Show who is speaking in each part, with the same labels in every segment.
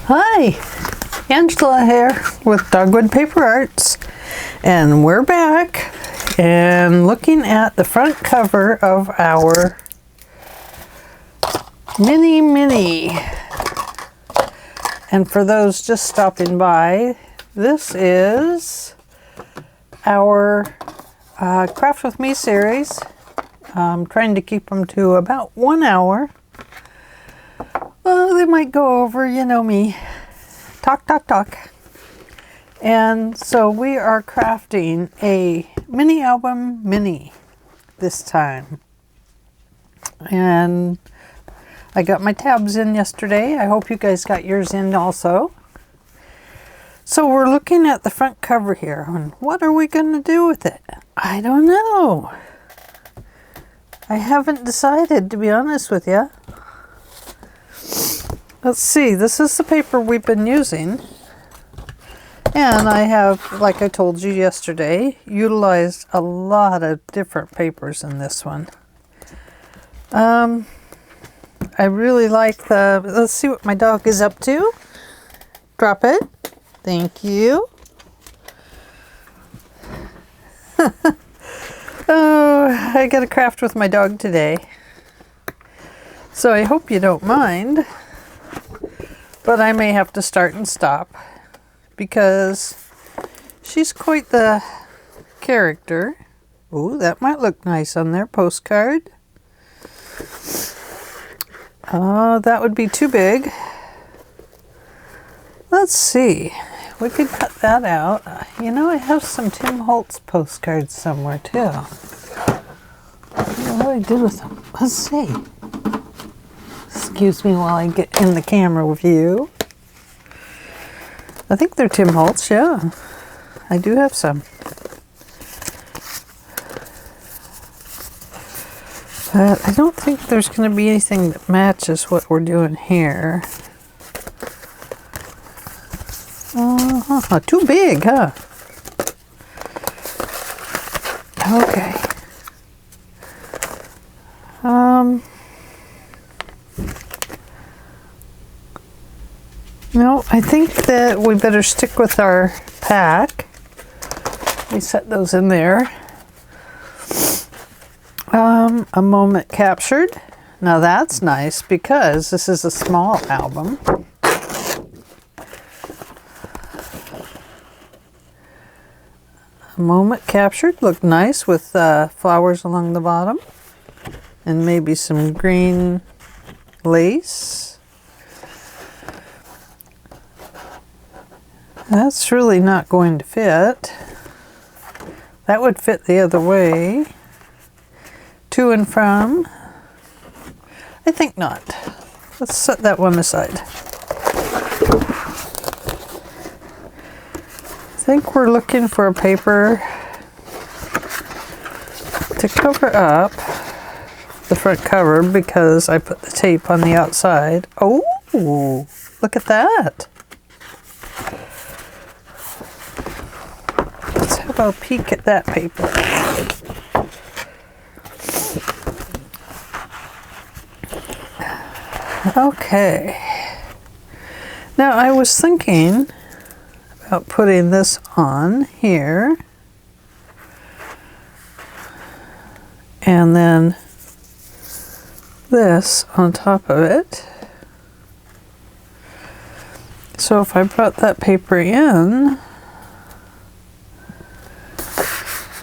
Speaker 1: Hi, Angela here with Dogwood Paper Arts, and we're back and looking at the front cover of our mini. And for those just stopping by, this is our Craft With Me series. I'm trying to keep them to about 1 hour. Well, they might go over, you know me. Talk. And so we are crafting a mini album mini this time. And I got my tabs in yesterday. I hope you guys got yours in also. So we're looking at the front cover here. And what are we going to do with it? I don't know. I haven't decided, to be honest with you. Let's see, this is the paper we've been using. And I have, like I told you yesterday, utilized a lot of different papers in this one. I really like let's see what my dog is up to. Drop it. Thank you. Oh, I got a craft with my dog today. So I hope you don't mind. But I may have to start and stop because she's quite the character. Ooh, that might look nice on their postcard. Oh, that would be too big. Let's see. We could cut that out. You know, I have some Tim Holtz postcards somewhere too. What do I do with them? Let's see. Excuse me while I get in the camera with you. I think they're Tim Holtz, yeah. I do have some. But I don't think there's going to be anything that matches what we're doing here. Too big, huh? Okay. No, I think that we better stick with our pack. We set those in there. A moment captured. Now that's nice because this is a small album. A moment captured. Looked nice with flowers along the bottom. And maybe some green lace. That's really not going to fit. That would fit the other way. To and from. I think not. Let's set that one aside. I think we're looking for a paper to cover up the front cover because I put the tape on the outside. Oh, look at that. Let's have a peek at that paper. Okay. Now I was thinking about putting this on here. And then this on top of it. So if I brought that paper in,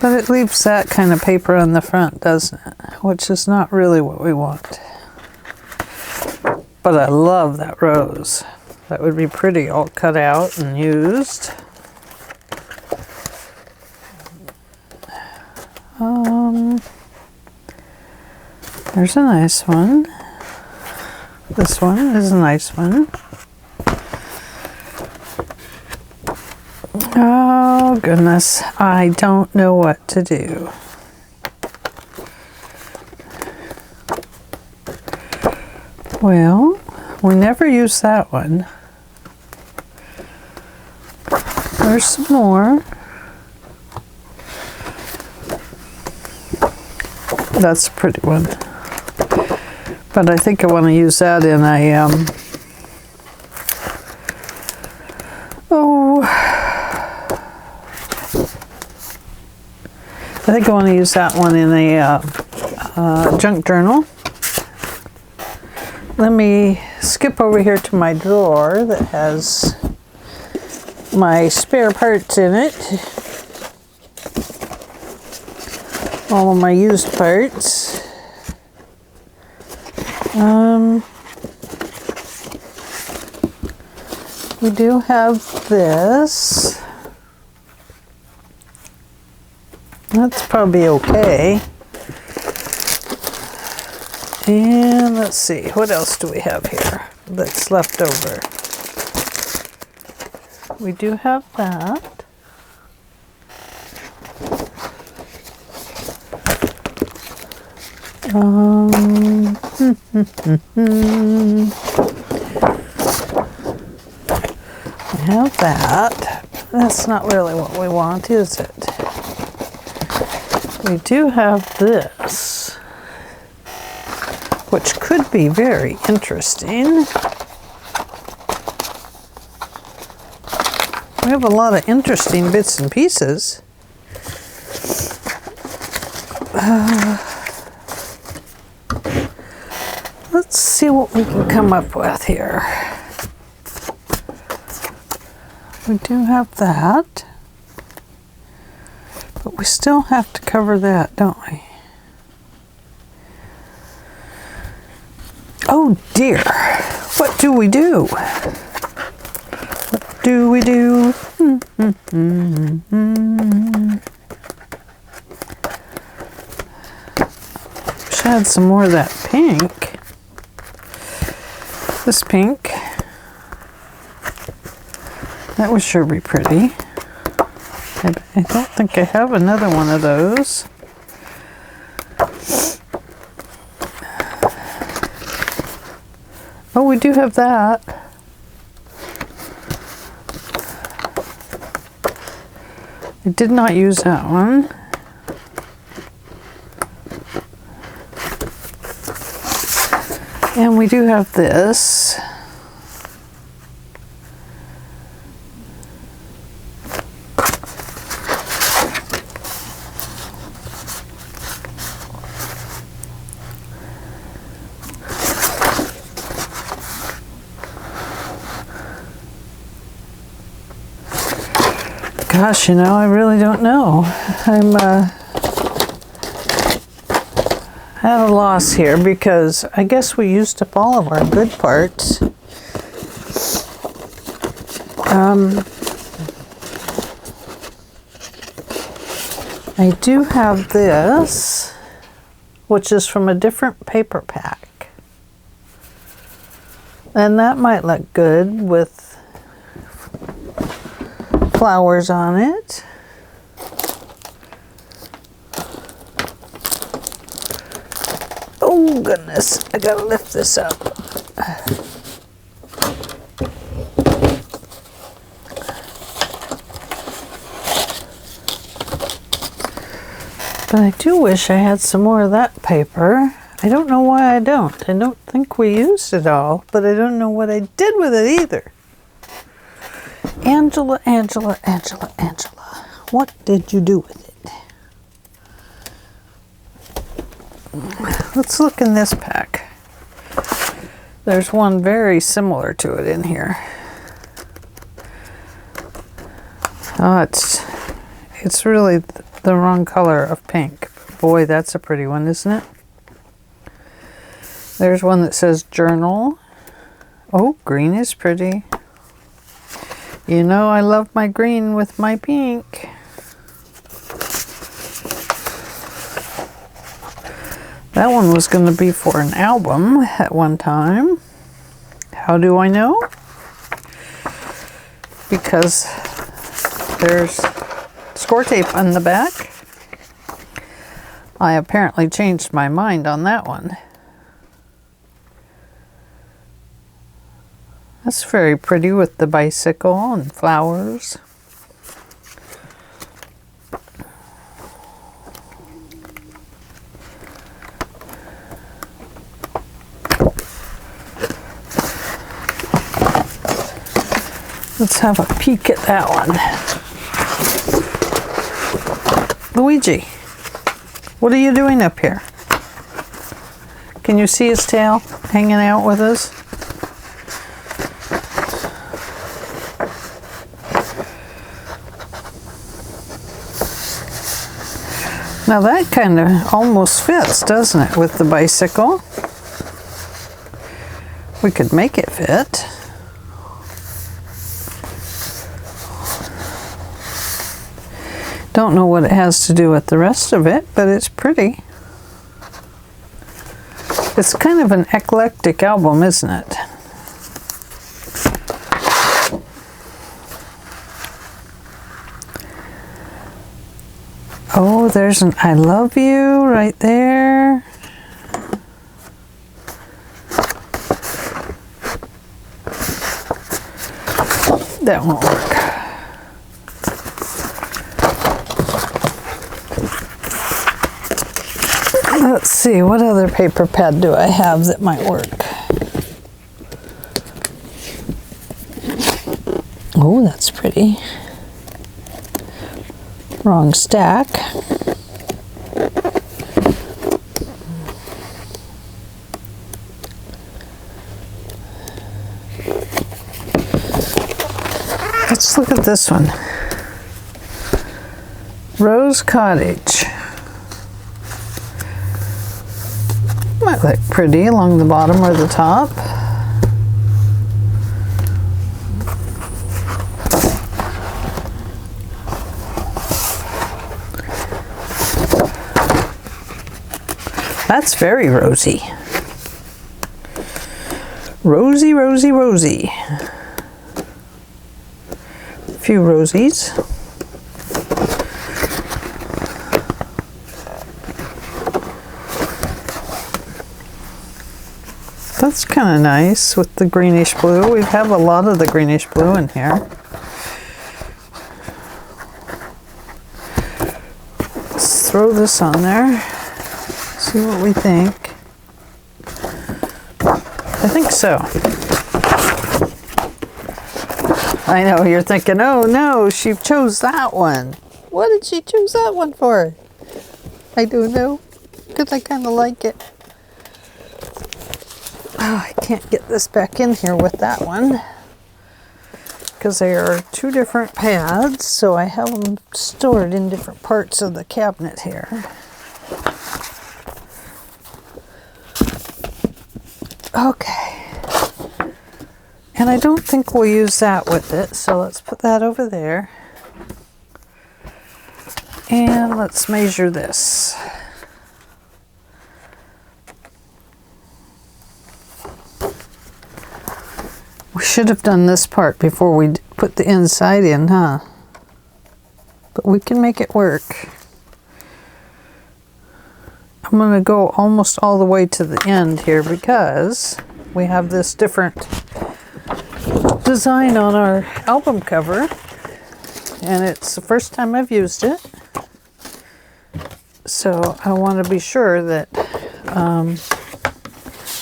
Speaker 1: but it leaves that kind of paper on the front, doesn't it? Which is not really what we want. But I love that rose. That would be pretty all cut out and used. There's a nice one. This one is a nice one. Oh goodness, I don't know what to do. Well, we never use that one. There's some more. That's a pretty one. But I think I want to use that in a I think I want to use that one in a junk journal. Let me skip over here to my drawer that has my spare parts in it. All of my used parts. We do have this. That's probably okay. And let's see, what else do we have here that's left over? We do have that. We have that. That's not really what we want, is it? We do have this, which could be very interesting. We have a lot of interesting bits and pieces. Let's see what we can come up with here. We do have that, but we still have to cover that, don't we? Oh dear, what do we do? What do we do? Wish I had some more of that pink. This pink. That would sure be pretty. I don't think I have another one of those. Oh, we do have that. I did not use that one. And we do have this. Gosh, you know, I really don't know. I'm at a loss here because I guess we used up all of our good parts. I do have this, which is from a different paper pack. And that might look good with flowers on it. Oh goodness, I gotta lift this up. But I do wish I had some more of that paper. I don't know why I don't. I don't think we used it all, but I don't know what I did with it either. Angela, Angela, Angela, Angela. What did you do with it? Let's look in this pack. There's one very similar to it in here. Oh, it's really the wrong color of pink. Boy, that's a pretty one, isn't it? There's one that says journal. Oh, green is pretty. You know, I love my green with my pink. That one was going to be for an album at one time. How do I know? Because there's score tape on the back. I apparently changed my mind on that one. That's very pretty with the bicycle and flowers. Let's have a peek at that one. Luigi. What are you doing up here? Can you see his tail hanging out with us? Now that kind of almost fits, doesn't it, with the bicycle? We could make it fit. Don't know what it has to do with the rest of it, but it's pretty. It's kind of an eclectic album, isn't it? Oh, there's an I love you right there. That won't work. Let's see, what other paper pad do I have that might work? Oh, that's pretty. Wrong stack. Let's look at this one. Rose Cottage. Might look pretty along the bottom or the top. That's very rosy. Rosy, rosy, rosy. A few rosies. That's kind of nice with the greenish blue. We have a lot of the greenish blue in here. Let's throw this on there. See what we think. I think so. I know you're thinking, oh no, she chose that one. What did she choose that one for? I don't know, because I kind of like it. Oh, I can't get this back in here with that one because they are two different pads, so I have them stored in different parts of the cabinet here. Okay, and I don't think we'll use that with it, so let's put that over there. And let's measure this. We should have done this part before we put the inside in, huh? But we can make it work. I'm going to go almost all the way to the end here because we have this different design on our album cover, and it's the first time I've used it. So I want to be sure that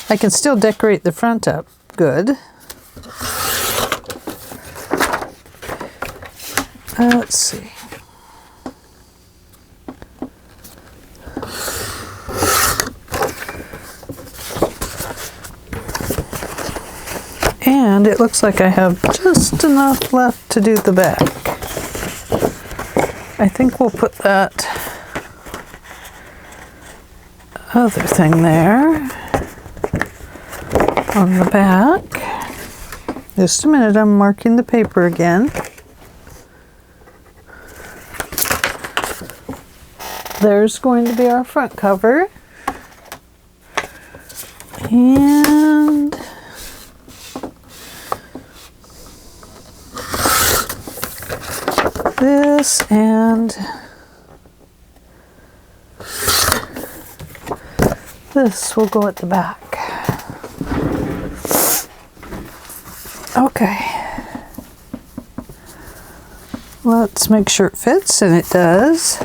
Speaker 1: I can still decorate the front up good. Let's see. And it looks like I have just enough left to do the back. I think we'll put that other thing there on the back. Just a minute, I'm marking the paper again. There's going to be our front cover. And this, and this will go at the back. Okay. Let's make sure it fits, and it does.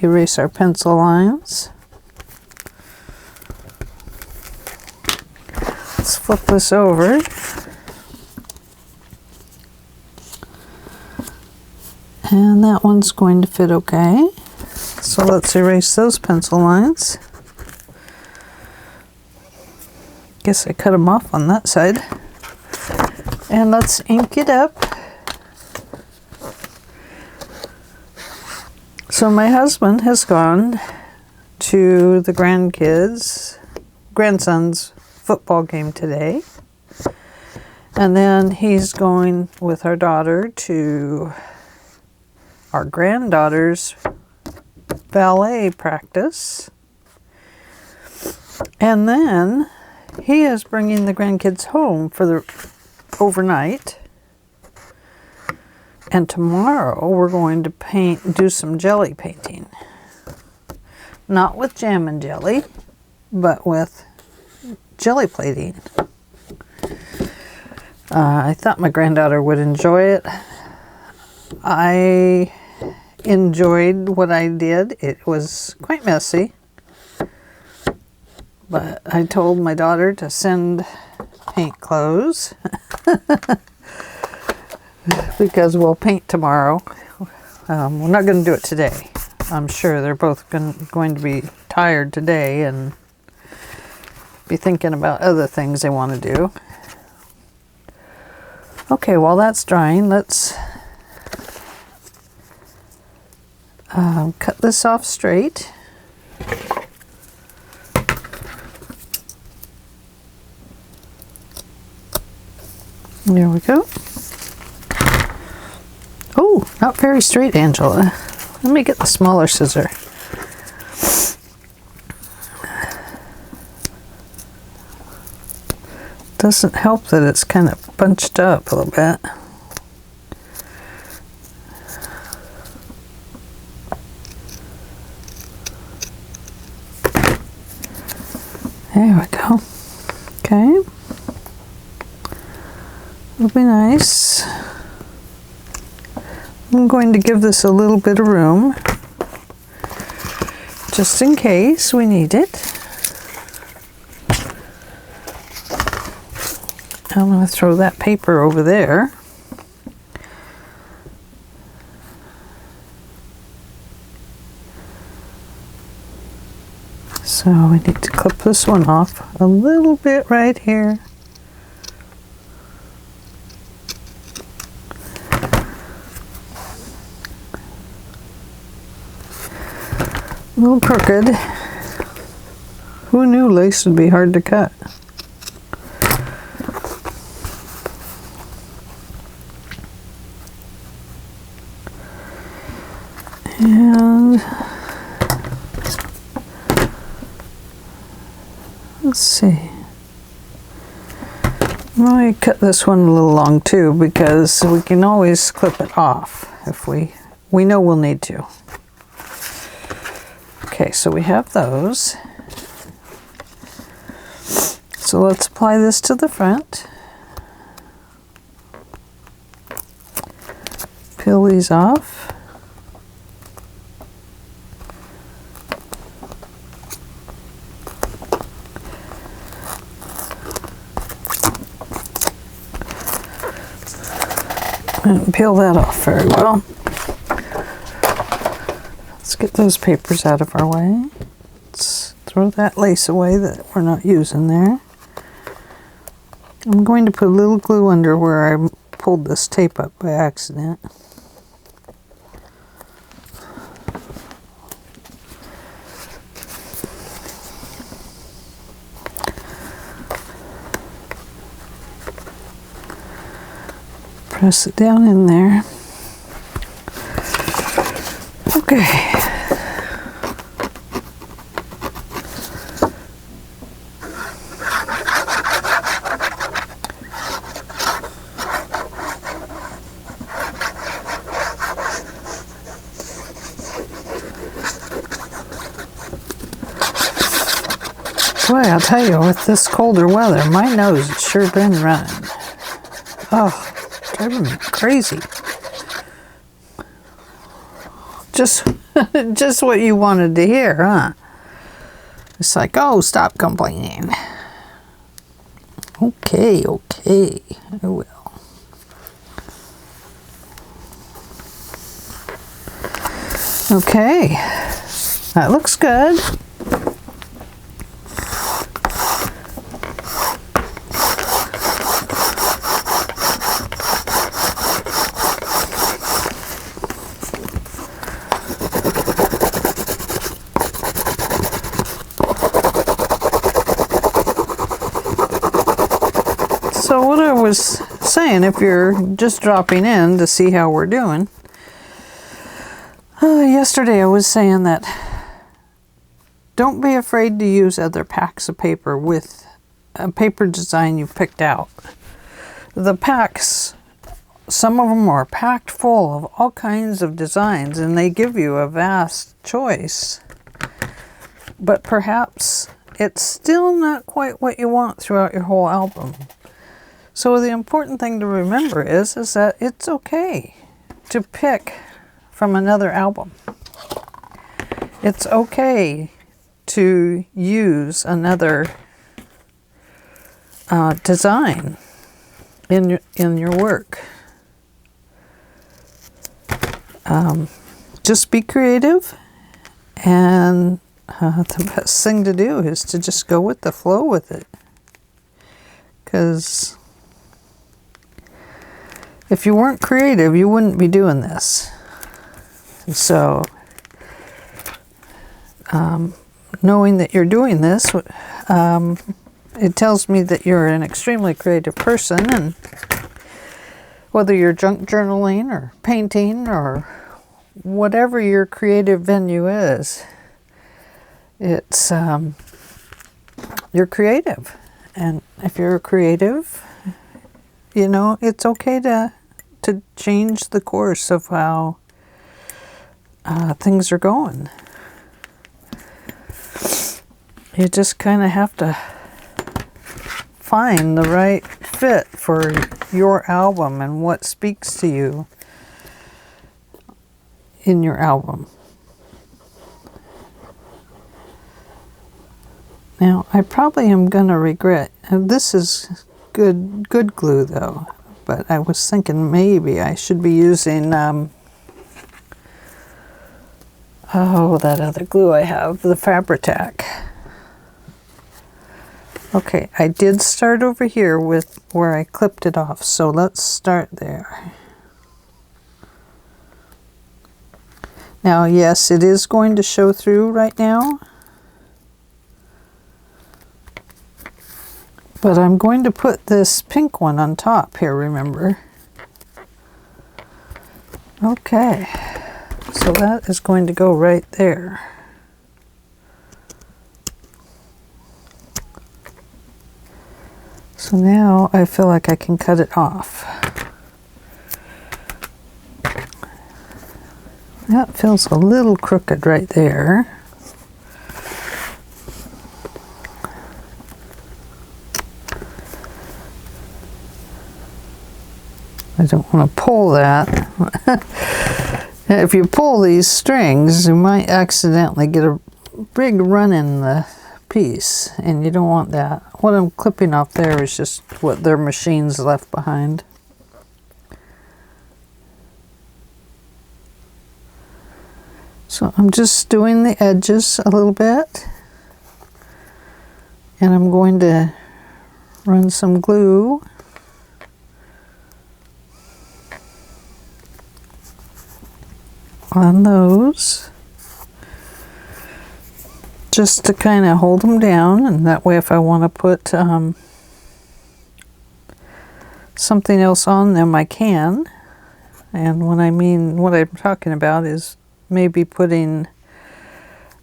Speaker 1: Erase our pencil lines. Let's flip this over. And that one's going to fit okay. Let's So let's erase those pencil lines. Guess I cut them off on that side. And let's ink it up. So my husband has gone to the grandson's football game today. And then he's going with our daughter to our granddaughter's ballet practice. And then he is bringing the grandkids home for the overnight. And tomorrow we're going to do some jelly painting. Not with jam and jelly, but with jelly plating. I thought my granddaughter would enjoy it. I enjoyed what I did. It was quite messy. But I told my daughter to send paint clothes. Because we'll paint tomorrow. We're not going to do it today. I'm sure they're both going to be tired today and be thinking about other things they want to do. Okay, while that's drying, let's cut this off straight. There we go. Oh, not very straight, Angela. Let me get the smaller scissor. Doesn't help that it's kind of bunched up a little bit. There we go. Okay. It'll be nice. I'm going to give this a little bit of room, just in case we need it. I'm going to throw that paper over there. So we need to clip this one off a little bit right here. A little crooked. Who knew lace would be hard to cut? And let's see. I might cut this one a little long too, because we can always clip it off if we know we'll need to. Okay, so we have those. So let's apply this to the front. Peel these off. And peel that off very well. Let's get those papers out of our way. Let's throw that lace away that we're not using there. I'm going to put a little glue under where I pulled this tape up by accident. Press it down in there. Okay. Boy, I'll tell you, with this colder weather, my nose has sure been running. Oh, driving me crazy. Just what you wanted to hear, huh? It's like, oh, stop complaining. Okay, I will. Okay. That looks good. So what I was saying, if you're just dropping in to see how we're doing, yesterday I was saying that don't be afraid to use other packs of paper with a paper design you picked out. The packs, some of them are packed full of all kinds of designs and they give you a vast choice. But perhaps it's still not quite what you want throughout your whole album. So the important thing to remember is that it's okay to pick from another album. It's okay to use another design in your work. Just be creative, and the best thing to do is to just go with the flow with it. Because if you weren't creative, you wouldn't be doing this. So, knowing that you're doing this, it tells me that you're an extremely creative person, and whether you're junk journaling or painting or whatever your creative venue is, it's you're creative. And if you're creative, you know, it's okay to change the course of how things are going. You just kind of have to find the right fit for your album and what speaks to you in your album. Now, I probably am going to regret, this is good glue though, but I was thinking maybe I should be using, that other glue I have, the Fabri-Tac. Okay, I did start over here with where I clipped it off, so let's start there. Now, yes, it is going to show through right now, but I'm going to put this pink one on top here, remember? Okay, so that is going to go right there. So now I feel like I can cut it off. That feels a little crooked right there. I don't want to pull that. If you pull these strings, you might accidentally get a big run in the piece, and you don't want that. What I'm clipping off there is just what their machines left behind. So I'm just doing the edges a little bit, and I'm going to run some glue on those, just to kind of hold them down, and that way if I want to put something else on them, I can. And when I mean what I'm talking about is maybe putting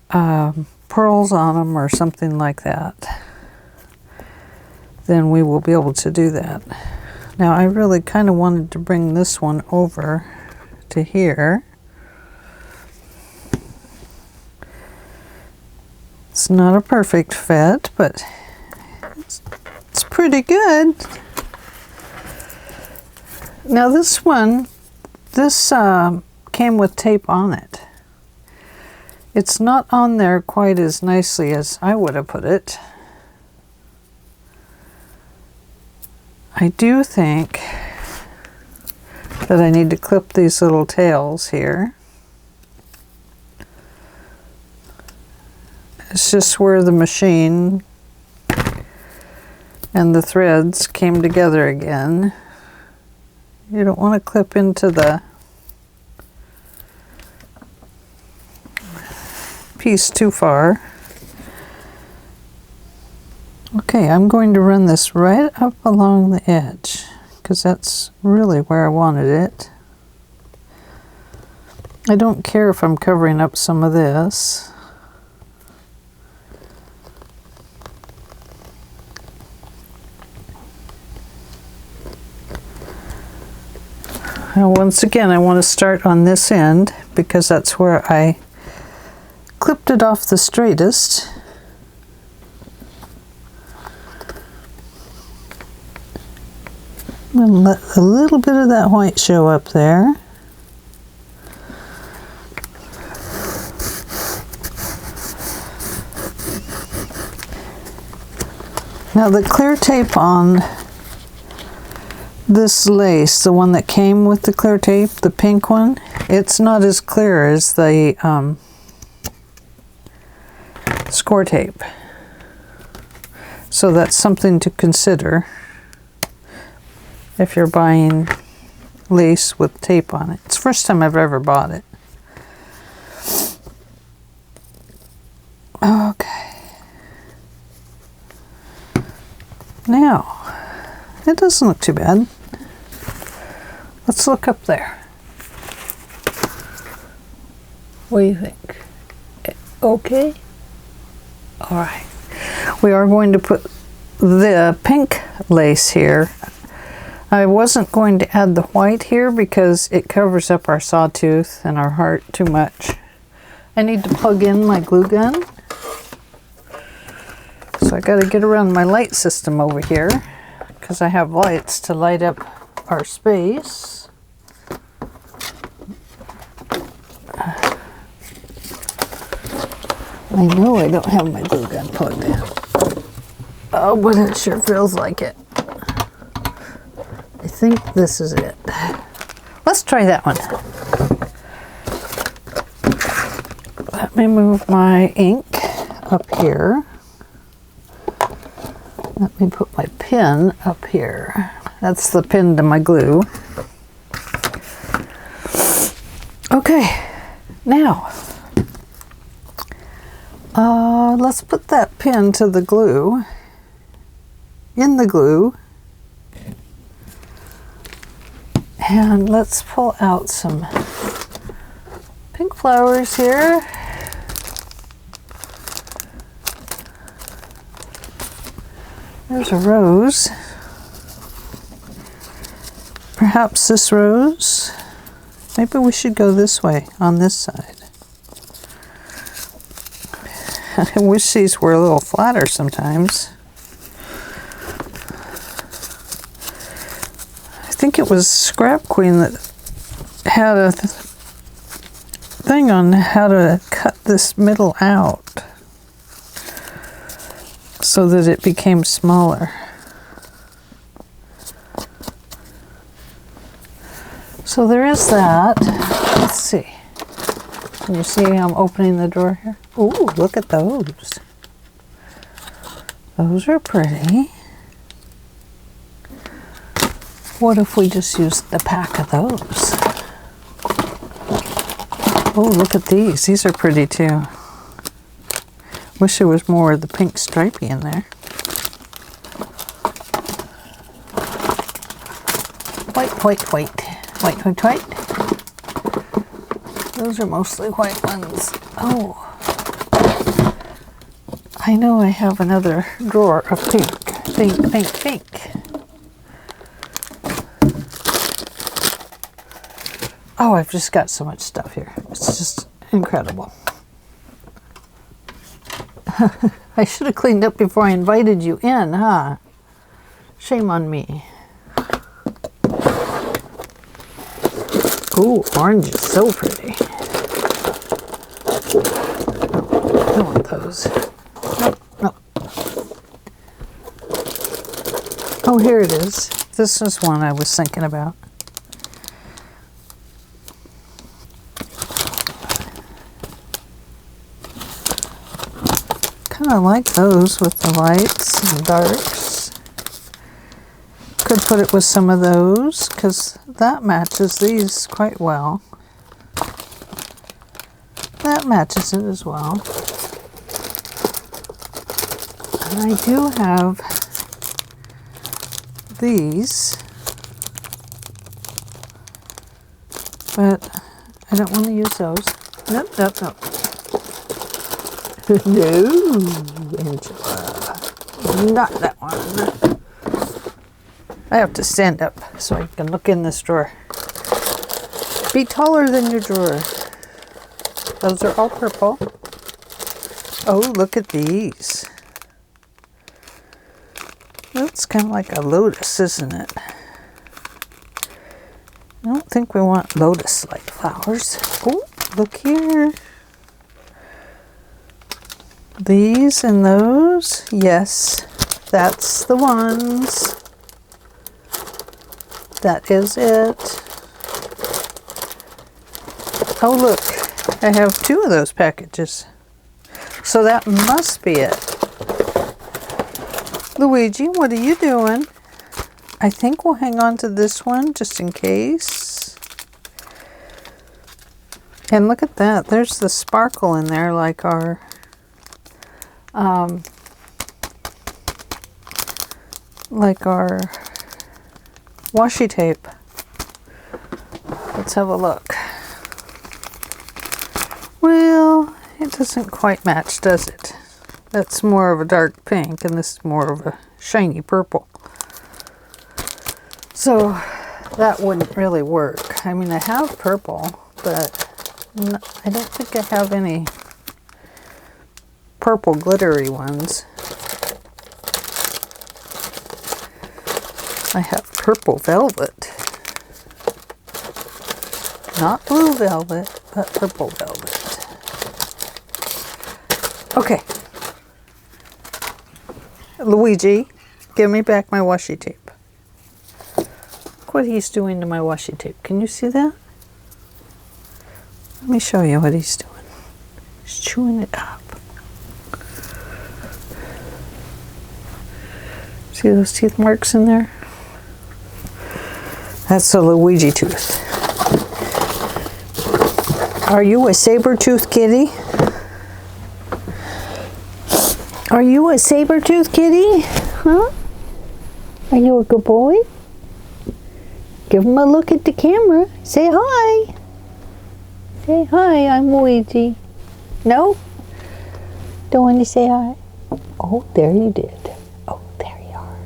Speaker 1: pearls on them or something like that, then we will be able to do that. Now I really kind of wanted to bring this one over to here. It's not a perfect fit, but it's pretty good. Now this one, this came with tape on it. It's not on there quite as nicely as I would have put it. I do think that I need to clip these little tails here. It's just where the machine and the threads came together again. You don't want to clip into the piece too far. Okay, I'm going to run this right up along the edge because that's really where I wanted it. I don't care if I'm covering up some of this. Now once again, I want to start on this end because that's where I clipped it off the straightest. And let a little bit of that white show up there. Now the clear tape on this lace, the one that came with the clear tape, the pink one, it's not as clear as the score tape. So that's something to consider if you're buying lace with tape on it. It's the first time I've ever bought it. Okay. Now, it doesn't look too bad. Let's look up there. What do you think? Okay? All right. We are going to put the pink lace here. I wasn't going to add the white here because it covers up our sawtooth and our heart too much. I need to plug in my glue gun. So I got to get around my light system over here because I have lights to light up our space. I know I don't have my glue gun plugged in. Oh, but it sure feels like it. I think this is it. Let's try that one. Let me move my ink up here. Let me put my pin up here. That's the pin to my glue. Okay, now let's put that pin to the glue, in the glue, and let's pull out some pink flowers here. There's a rose. Perhaps this rose. Maybe we should go this way on this side. I wish these were a little flatter sometimes. I think it was Scrap Queen that had a thing on how to cut this middle out so that it became smaller. So there is that. Let's see. Can you see I'm opening the drawer here? Ooh, look at those. Those are pretty. What if we just used a pack of those? Oh, look at these. These are pretty too. Wish there was more of the pink stripey in there. White, white, white. White, white, white. Those are mostly white ones. Oh. I know I have another drawer of pink. Pink, pink, pink. Oh, I've just got so much stuff here. It's just incredible. I should have cleaned up before I invited you in, huh? Shame on me. Ooh, orange is so pretty. I want those. Nope, nope. Oh, here it is. This is one I was thinking about. kind of like those with the lights and darks. Could put it with some of those because that matches these quite well. That matches it as well. And I do have these, but I don't want to use those. Nope, nope, nope. No, Angela. Not that one. I have to stand up so I can look in this drawer. Be taller than your drawer. Those are all purple. Oh, look at these. That's kind of like a lotus, isn't it? I don't think we want lotus-like flowers. Oh, look here. These and those. Yes, that's the ones. That is it. Oh, look. I have 2 of those packages. So that must be it. Luigi, what are you doing? I think we'll hang on to this one just in case. And look at that. There's the sparkle in there like our washi tape. Let's have a look. Well, it doesn't quite match, does it? That's more of a dark pink and this is more of a shiny purple. So that wouldn't really work. I mean, I have purple, but I don't think I have any purple glittery ones. I have purple velvet. Not blue velvet, but purple velvet. Okay. Luigi, give me back my washi tape. Look what he's doing to my washi tape. Can you see that? Let me show you what he's doing. He's chewing it up. See those teeth marks in there? That's a Luigi tooth. Are you a saber-toothed kitty? Are you a saber-toothed kitty? Huh? Are you a good boy? Give him a look at the camera. Say hi. Say hi, I'm Luigi. No? Don't want to say hi? Oh, there you did. Oh, there you are.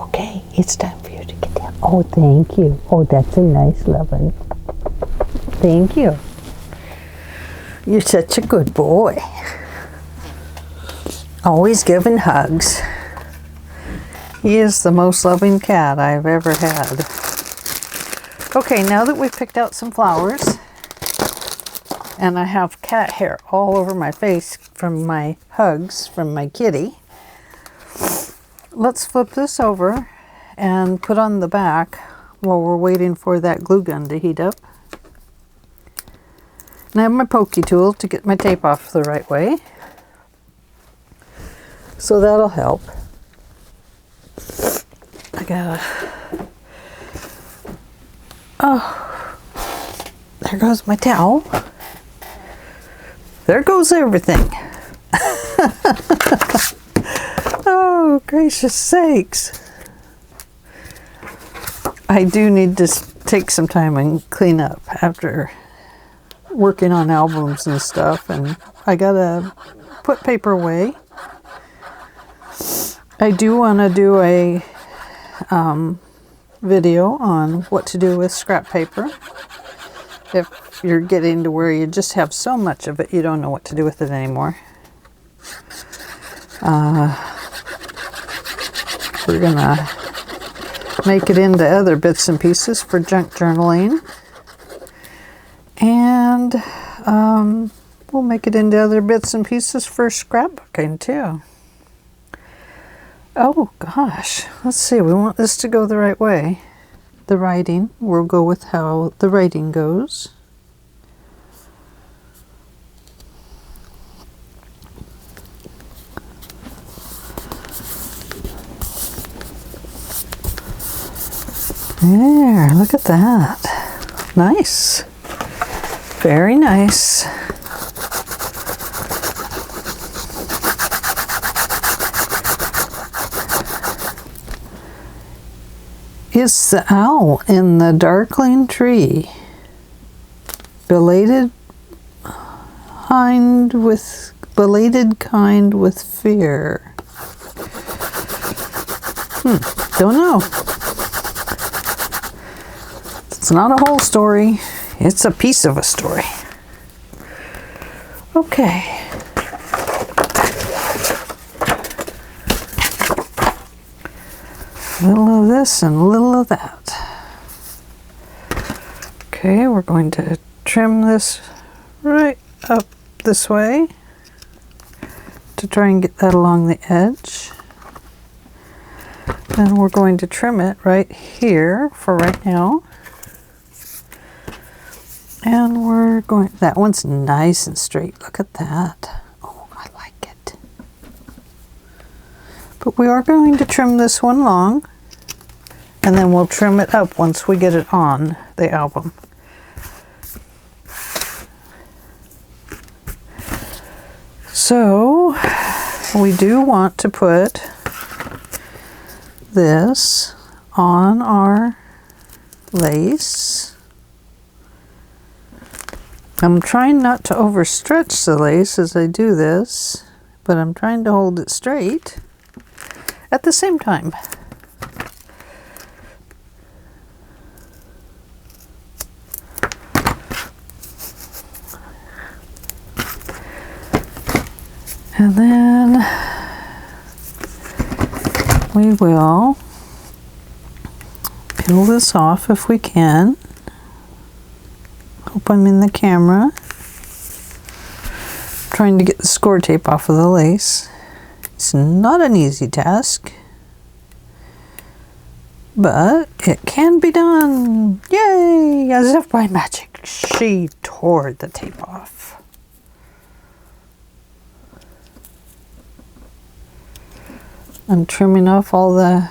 Speaker 1: Okay, it's time for you to get down. Oh, thank you. Oh, that's a nice lovin'. Thank you. You're such a good boy. Always giving hugs. He is the most loving cat I've ever had. Okay, now that we've picked out some flowers, and I have cat hair all over my face from my hugs from my kitty, let's flip this over and put on the back while we're waiting for that glue gun to heat up. And I have my pokey tool to get my tape off the right way. So that'll help. I gotta... Oh, there goes my towel. There goes everything. Oh, gracious sakes. I do need to take some time and clean up after working on albums and stuff, and I gotta put paper away. I do want to do a video on what to do with scrap paper. If you're getting to where you just have so much of it, you don't know what to do with it anymore. We're gonna make it into other bits and pieces for junk journaling. And we'll make it into other bits and pieces for scrapbooking too. Oh gosh, let's see, we want this to go the right way. The writing, we'll go with how the writing goes. There, look at that. Nice. Very nice. It's the owl in the darkling tree. Belated kind with fear. Don't know. It's not a whole story. It's a piece of a story. Okay. A little of this and a little of that. Okay, we're going to trim this right up this way to try and get that along the edge. Then we're going to trim it right here for right now. And we're going, that one's nice and straight. Look at that. Oh, I like it. But we are going to trim this one long, and then we'll trim it up once we get it on the album. So we do want to put this on our lace. I'm trying not to overstretch the lace as I do this, but I'm trying to hold it straight at the same time. And then we will peel this off if we can. Hope I'm in the camera. Trying to get the score tape off of the lace. It's not an easy task, but it can be done. Yay! As if by magic, she tore the tape off. I'm trimming off all the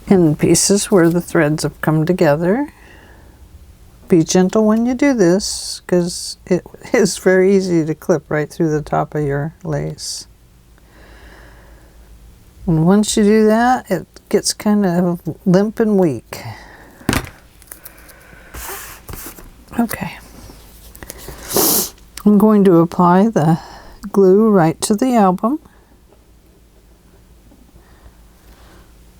Speaker 1: end pieces where the threads have come together. Be gentle when you do this, because it is very easy to clip right through the top of your lace. And once you do that, it gets kind of limp and weak. Okay. I'm going to apply the glue right to the album.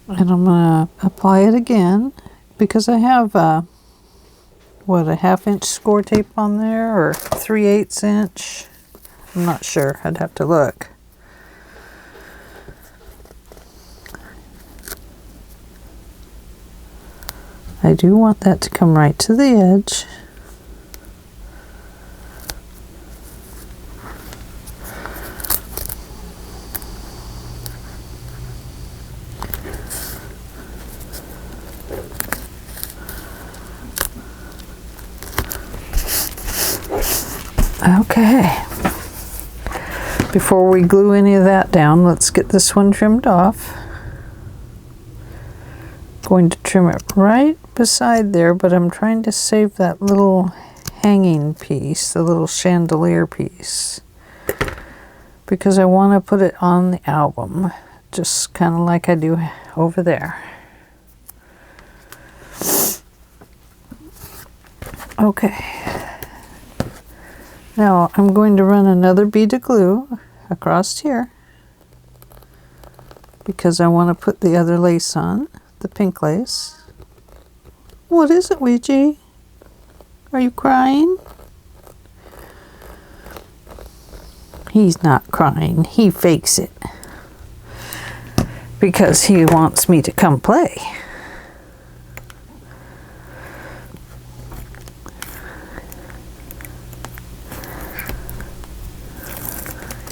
Speaker 1: And I'm going to apply it again because I have a 1/2 inch score tape on there, or 3/8 inch. I'm not sure. I'd have to look. I do want that to come right to the edge. Okay, before we glue any of that down, let's get this one trimmed off. Going to trim it right beside there, but I'm trying to save that little hanging piece, the little chandelier piece, because I want to put it on the album, just kind of like I do over there. Okay. Now I'm going to run another bead of glue across here because I want to put the other lace on, the pink lace. What is it, Ouija? Are you crying? He's not crying. He fakes it because he wants me to come play.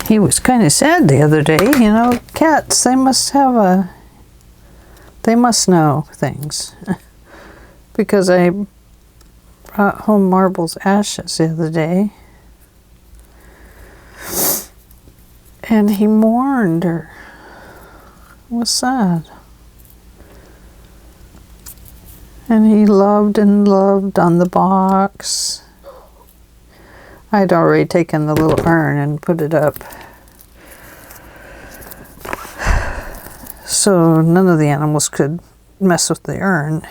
Speaker 1: He was kind of sad the other day. You know, cats, they must know things. Because I brought home Marble's ashes the other day. And he mourned her. It was sad. And he loved and loved on the box. I'd already taken the little urn and put it up, so none of the animals could mess with the urn.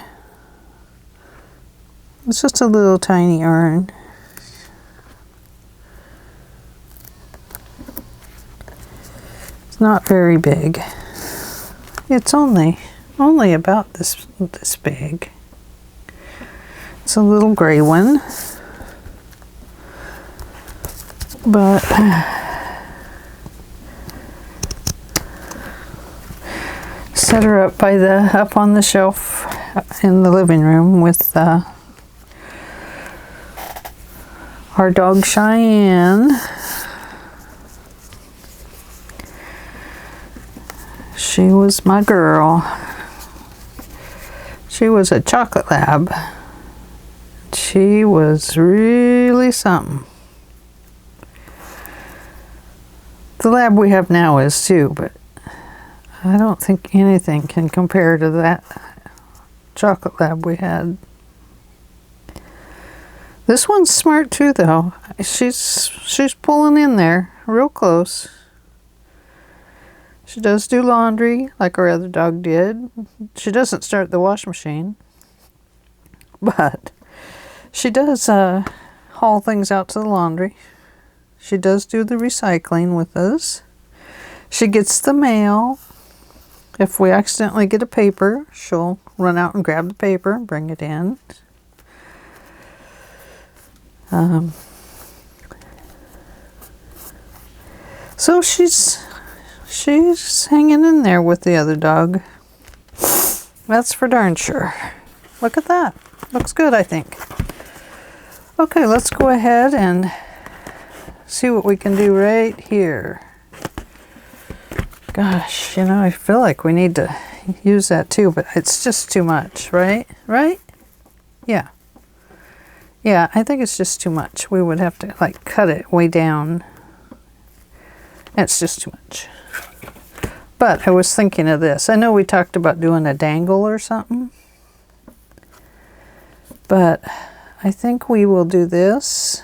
Speaker 1: It's just a little tiny urn. It's not very big. It's only about this big. It's a little gray one, but set her up on the shelf in the living room with our dog Cheyenne. She was my girl. She was a chocolate lab. She was really something. The lab we have now is too, but I don't think anything can compare to that chocolate lab we had. This one's smart too, though. She's pulling in there real close. She does do laundry like our other dog did. She doesn't start the wash machine, but she does haul things out to the laundry. She does do the recycling with us. She gets the mail. If we accidentally get a paper, she'll run out and grab the paper and bring it in. So she's hanging in there with the other dog. That's for darn sure. Look at that. Looks good, I think. Okay, let's go ahead and see what we can do right here. Gosh, you know, I feel like we need to use that too, but it's just too much, right? Right? Yeah. Yeah, I think it's just too much. We would have to like cut it way down. It's just too much. But I was thinking of this. I know we talked about doing a dangle or something, but I think we will do this.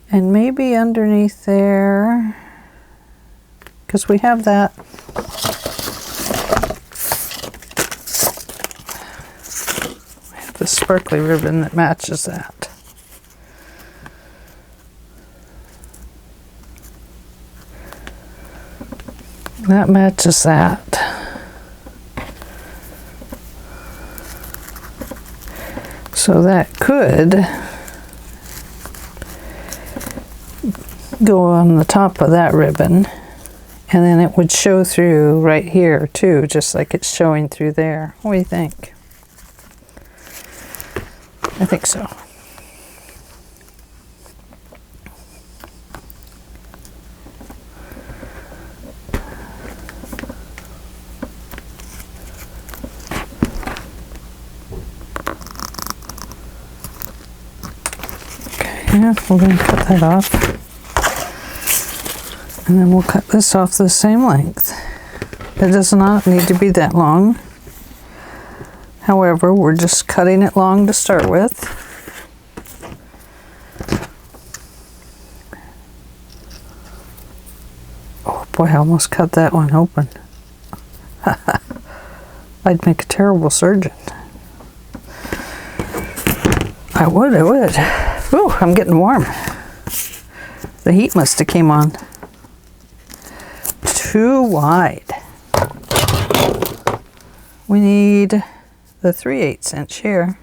Speaker 1: And maybe underneath there, because we have that. We have the sparkly ribbon that matches that. That matches that. So that could go on the top of that ribbon, and then it would show through right here too, just like it's showing through there. What do you think? I think so. Yeah, we're going to cut that off, and then we'll cut this off the same length. It does not need to be that long. However, we're just cutting it long to start with. Oh boy, I almost cut that one open. I'd make a terrible surgeon. I would. Ooh, I'm getting warm. The heat must have came on. Too wide. We need the 3/8 inch here.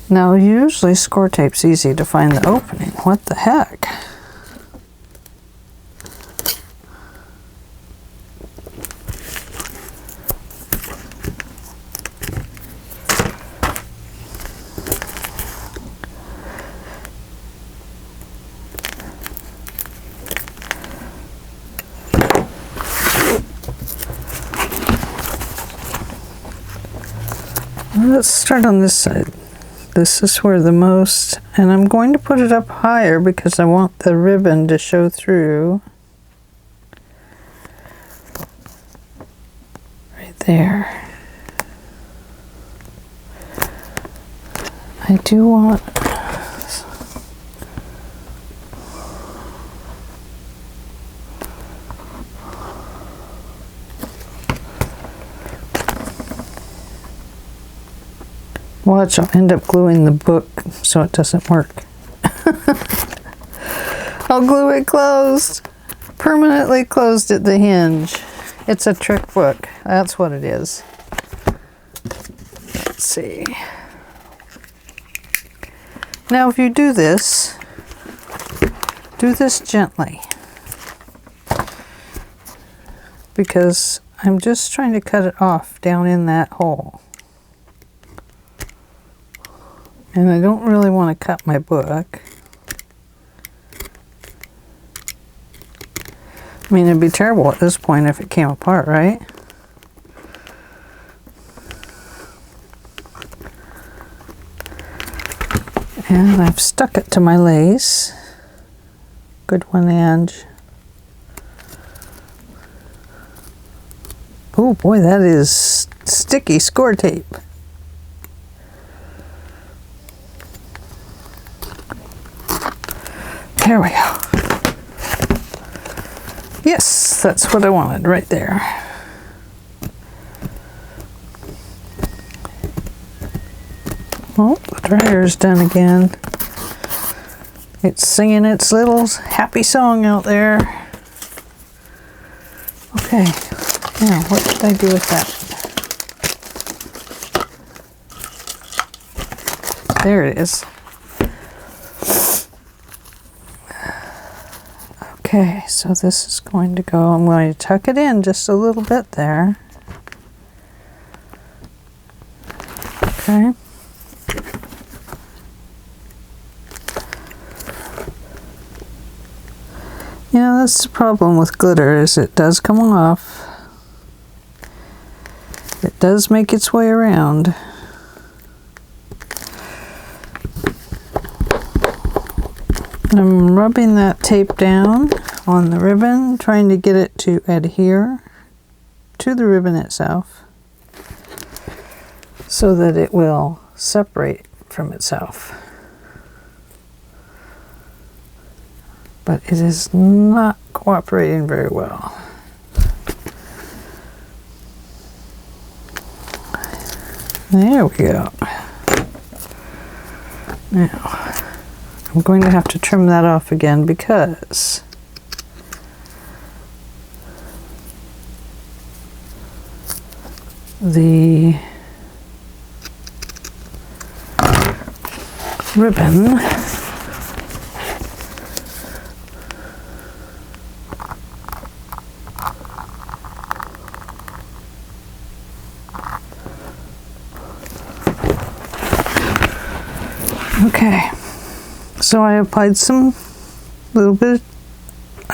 Speaker 1: Now usually score tape's easy to find the opening. What the heck? Let's start on this side. this is where the most, and I'm going to put it up higher because I want the ribbon to show through. Right there. I do want watch, I'll end up gluing the book so it doesn't work. I'll glue it closed. Permanently closed at the hinge. It's a trick book. That's what it is. Let's see. Now if you do this gently. Because I'm just trying to cut it off down in that hole. And I don't really want to cut my book. I mean, it'd be terrible at this point if it came apart, right? And I've stuck it to my lace. Good one, Ange. Oh boy, that is sticky score tape. There we go. Yes, that's what I wanted right there. Oh, the dryer's done again. It's singing its little happy song out there. Okay, now what should I do with that? There it is. Okay, so this is going to go, I'm going to tuck it in just a little bit there. Okay. You know, that's the problem with glitter, is it does come off. It does make its way around. I'm rubbing that tape down on the ribbon, trying to get it to adhere to the ribbon itself so that it will separate from itself. But it is not cooperating very well. There we go. Now, I'm going to have to trim that off again because the ribbon okay. So I applied some little bit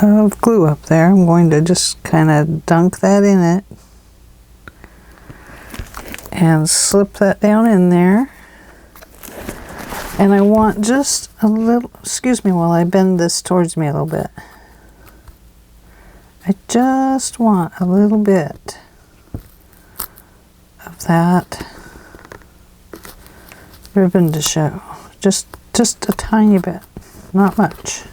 Speaker 1: of glue up there. I'm going to just kind of dunk that in it and slip that down in there. And I want just a little, excuse me while I bend this towards me a little bit. I just want a little bit of that ribbon to show. Just a tiny bit, not much.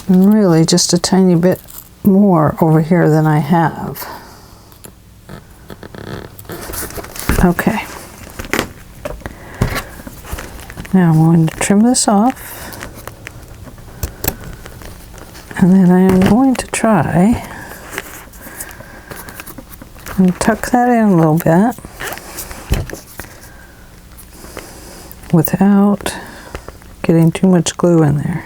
Speaker 1: And really just a tiny bit more over here than I have. Okay. Now I'm going to trim this off. And then I am going to try and tuck that in a little bit without getting too much glue in there.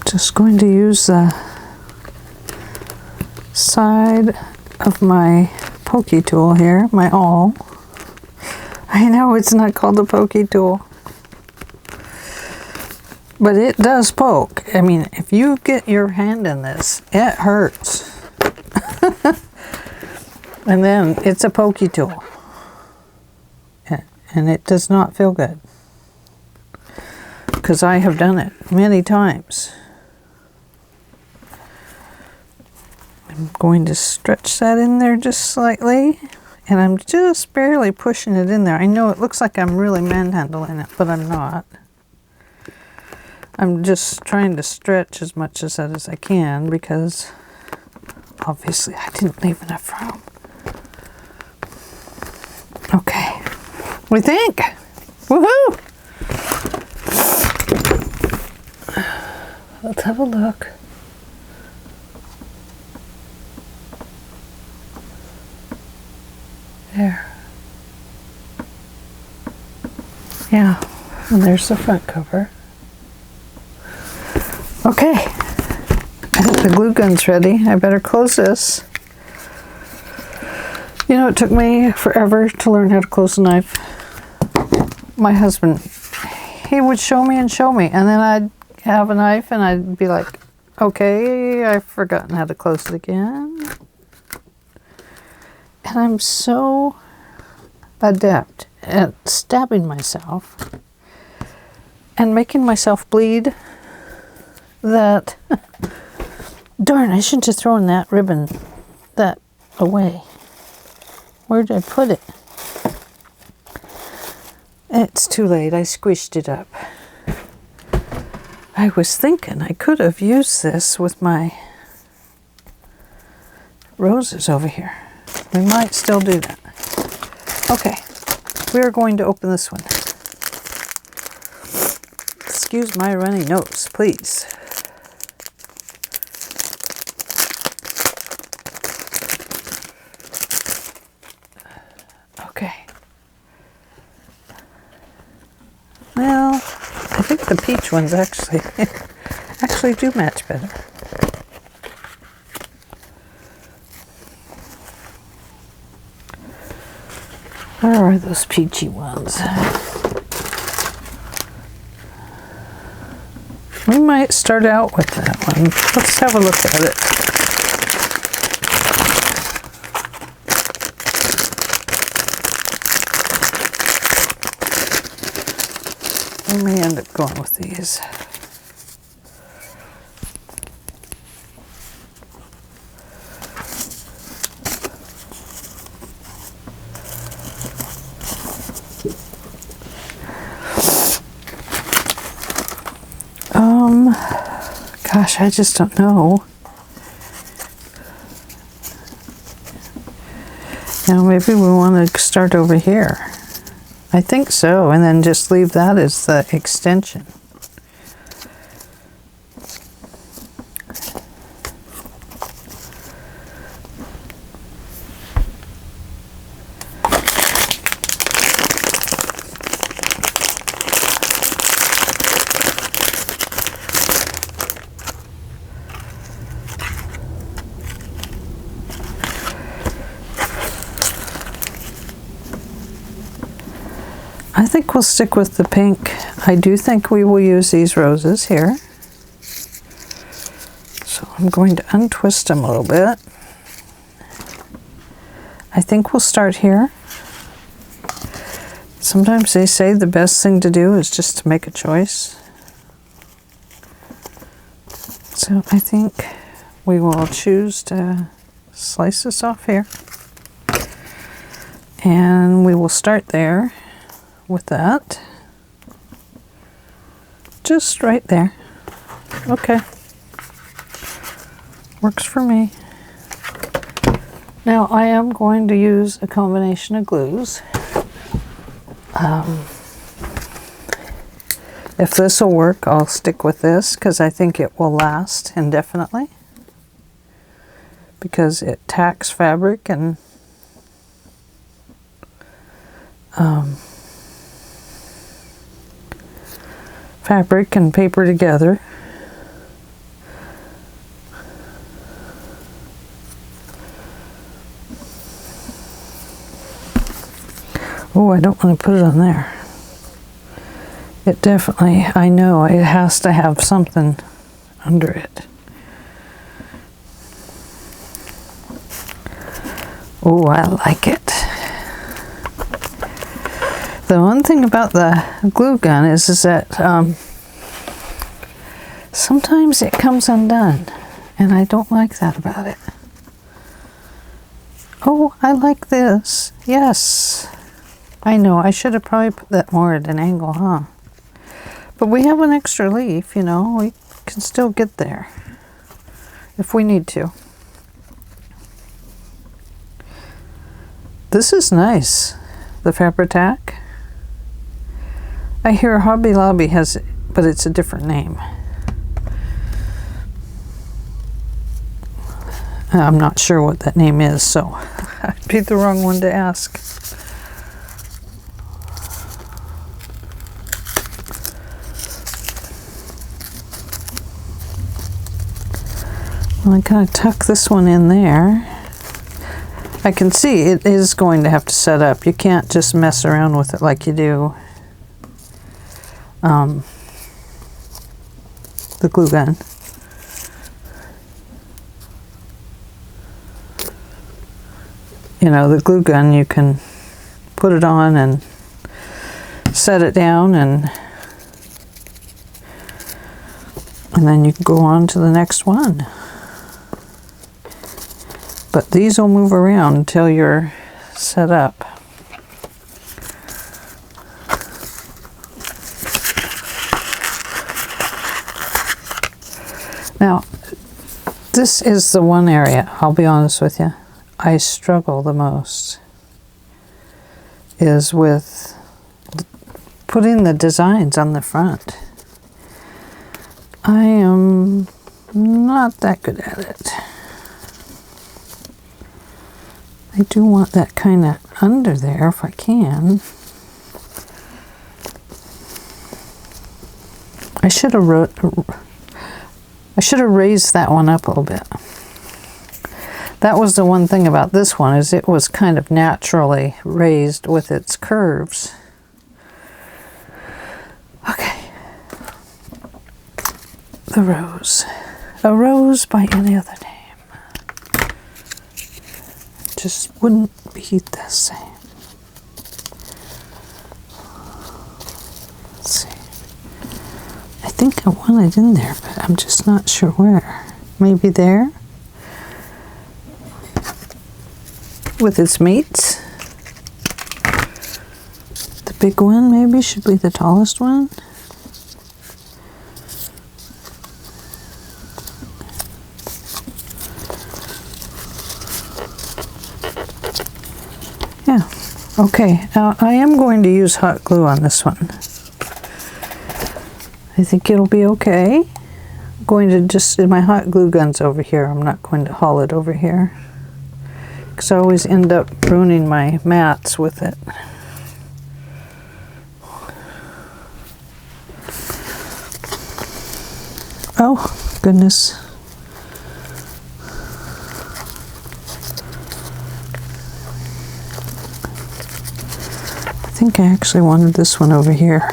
Speaker 1: Just going to use the side of my pokey tool here, my awl. I know it's not called the pokey tool. But it does poke. I mean, if you get your hand in this, it hurts. And then it's a pokey tool. And it does not feel good. Because I have done it many times. I'm going to stretch that in there just slightly. And I'm just barely pushing it in there. I know it looks like I'm really manhandling it, but I'm not. I'm just trying to stretch as much as that as I can because obviously I didn't leave enough room. Okay. We think. Woohoo! Let's have a look. There. Yeah, and there's the front cover. Okay, I think the glue gun's ready. I better close this. You know, it took me forever to learn how to close a knife. My husband, he would show me, and then I'd have a knife and I'd be like, okay, I've forgotten how to close it again. And I'm so adept at stabbing myself and making myself bleed that, darn, I shouldn't have thrown that ribbon that away. Where did I put it? It's too late. I squished it up. I was thinking I could have used this with my roses over here. We might still do that. Okay, we are going to open this one. Excuse my runny nose, please. Okay. Well, I think the peach ones actually do match better. Where are those peachy ones? We might start out with that one. Let's have a look at it. We may end up going with these. Gosh, I just don't know. Now maybe we want to start over here. I think so, and then just leave that as the extension. I think we'll stick with the pink. I do think we will use these roses here. So I'm going to untwist them a little bit. I think we'll start here. Sometimes they say the best thing to do is just to make a choice. So I think we will choose to slice this off here. And we will start there. With that, just right there. Okay, works for me. Now I am going to use a combination of glues. If this will work, I'll stick with this because I think it will last indefinitely because it tacks fabric and fabric and paper together. Oh, I don't want to put it on there. It definitely, I know, it has to have something under it. Oh, I like it. The one thing about the glue gun is that sometimes it comes undone, and I don't like that about it. Oh, I like this. Yes. I know, I should have probably put that more at an angle, huh? But we have an extra leaf, you know, we can still get there if we need to. This is nice, the Fabri-Tac. I hear Hobby Lobby has it, but it's a different name. I'm not sure what that name is, so I'd be the wrong one to ask. Well, I kind of tuck this one in there. I can see it is going to have to set up. You can't just mess around with it like you do the glue gun. You know, the glue gun, you can put it on and set it down, and then you can go on to the next one. But these will move around until you're set up. Now, this is the one area, I'll be honest with you, I struggle the most, is with putting the designs on the front. I am not that good at it. I do want that kind of under there if I can. I should have raised that one up a little bit. That was the one thing about this one, is it was kind of naturally raised with its curves. Okay. The rose. A rose by any other name just wouldn't be the same. Let's see. I think I want it in there, but I'm just not sure where. Maybe there? With its mates? The big one maybe should be the tallest one. Yeah, okay, now I am going to use hot glue on this one. I think it'll be okay. I'm going to just, my hot glue gun's over here, I'm not going to haul it over here, because I always end up ruining my mats with it. Oh, goodness. I think I actually wanted this one over here.